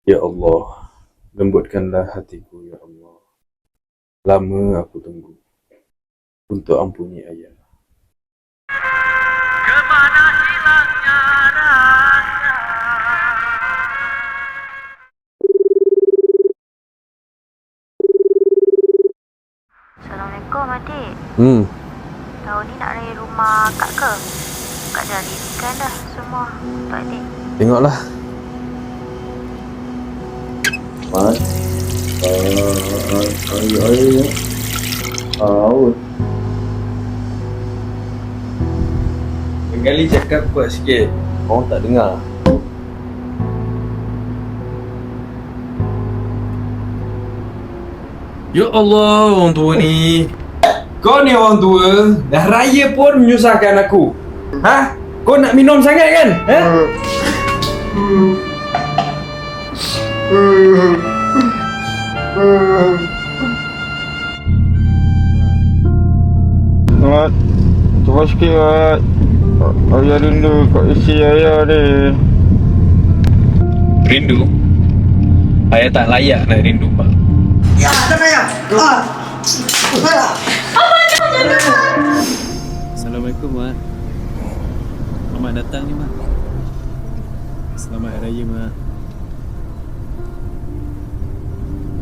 Ya Allah, lembutkanlah hatiku, Ya Allah. Lama aku tunggu untuk ampuni ayah. Kemana hilangnya rasa? Assalamualaikum adik. Tahun ni nak raya rumah kak ke? Kak dah readykan dah semua untuk adik. Tengoklah. Mas, ayah. Aus. Sekali cakap kuat sikit, orang tak dengar. Ya Allah, orang tua ni. Kau ni orang tua, dah raya pun menyusahkan aku. Ha? Kau nak minum sangat kan? Ha? Mat, coba sikit Mat. Ayah rindu kat isi ayah ni. Rindu? Ayah tak layak nak rindu, Mak. Ya, ada ayah. Salah. Assalamualaikum, Mak. Selamat datang ni, Mak. Selamat Hari Raya, Mak.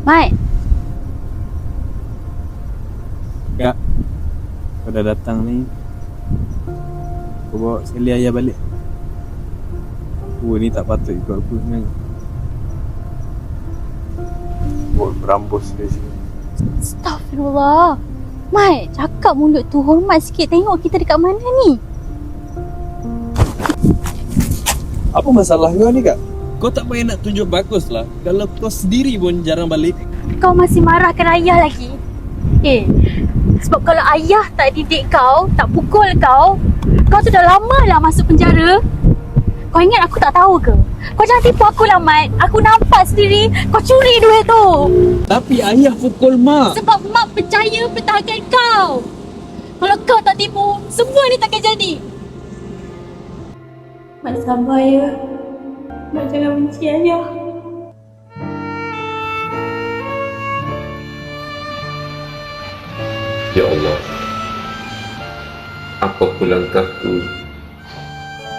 Mat, Kak, kau dah datang ni. Kau bawa sekali ayah balik. Aku ni tak patut ikut aku sebenarnya. Buat berambus dari sini. Astaghfirullah. Mat, cakap mulut tu hormat sikit. Tengok kita dekat mana ni. Apa masalah kau ni, Kak? Kau tak payah nak tunjuk bagus lah. Kalau kau sendiri pun jarang balik. Kau masih marahkan ayah lagi. Sebab kalau ayah tak didik kau, tak pukul kau, kau tu dah lama lah masuk penjara. Kau ingat aku tak tahu ke? Kau jangan tipu aku lah, Mat. Aku nampak sendiri kau curi duit tu. Tapi ayah pukul Mak. Sebab Mak percaya pertahankan kau. Kalau kau tak tipu, semua ni takkan jadi. Mat sabar ya. Mak jangan benci ayah. Ya Allah, apapun langkahku,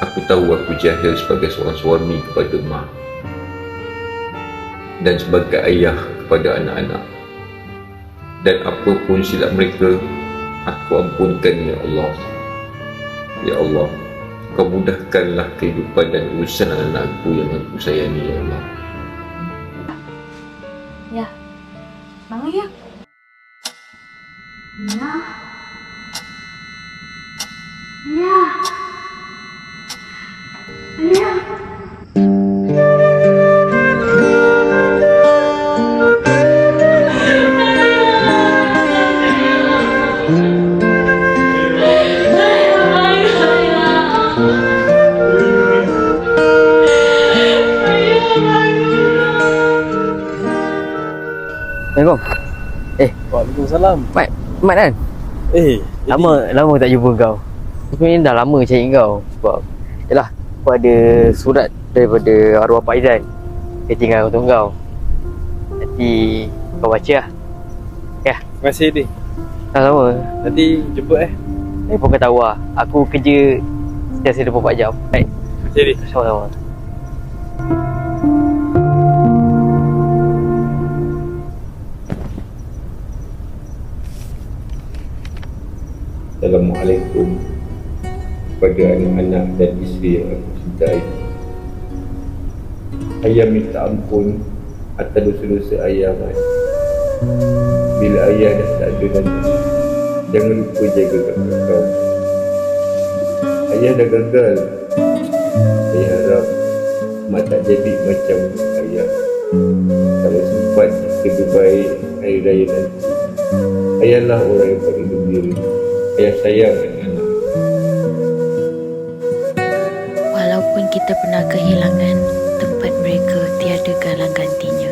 aku tahu aku jahil sebagai seorang suami kepada mak dan sebagai ayah kepada anak-anak. Dan apapun silap mereka, aku ampunkan, Ya Allah. Ya Allah, kau mudahkanlah kehidupan dan urusan anak-anakku yang aku sayangi, Ya Allah. Ya. Bangun ya. Ya. Ya. Ya. Assalamualaikum. Waalaikumsalam. Mat kan? Lama tak jumpa kau. Aku ni dah lama cari kau. Sebab yalah, aku ada surat daripada arwah Pak Izan. Dia tinggal untuk kau. Nanti kau baca lah. Ya. Terima kasih, Dik. Sama-sama. Nanti jemput Pun kau tahu lah, aku kerja setiap 24 jam. Baik. Terima kasih, Dik. Sama-sama. Assalamualaikum kepada anak-anak dan isteri yang aku cintai. Ayah minta ampun atas dosa-dosa ayah, Mat. Bila ayah dah tak ada nanti, jangan lupa jaga kakak kau. Ayah dah gagal. Saya harap Mat tak jadi macam ayah. Kalau sempat ke Dubai hari raya nanti, ayahlah orang yang paling gembira. Ayah sayang anak-anak. Walaupun kita pernah kehilangan, tempat mereka tiada galang gantinya.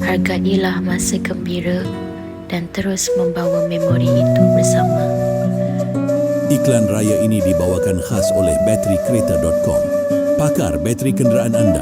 Hargailah masa gembira dan terus membawa memori itu bersama. Iklan raya ini dibawakan khas oleh baterikereta.com, pakar bateri kenderaan anda.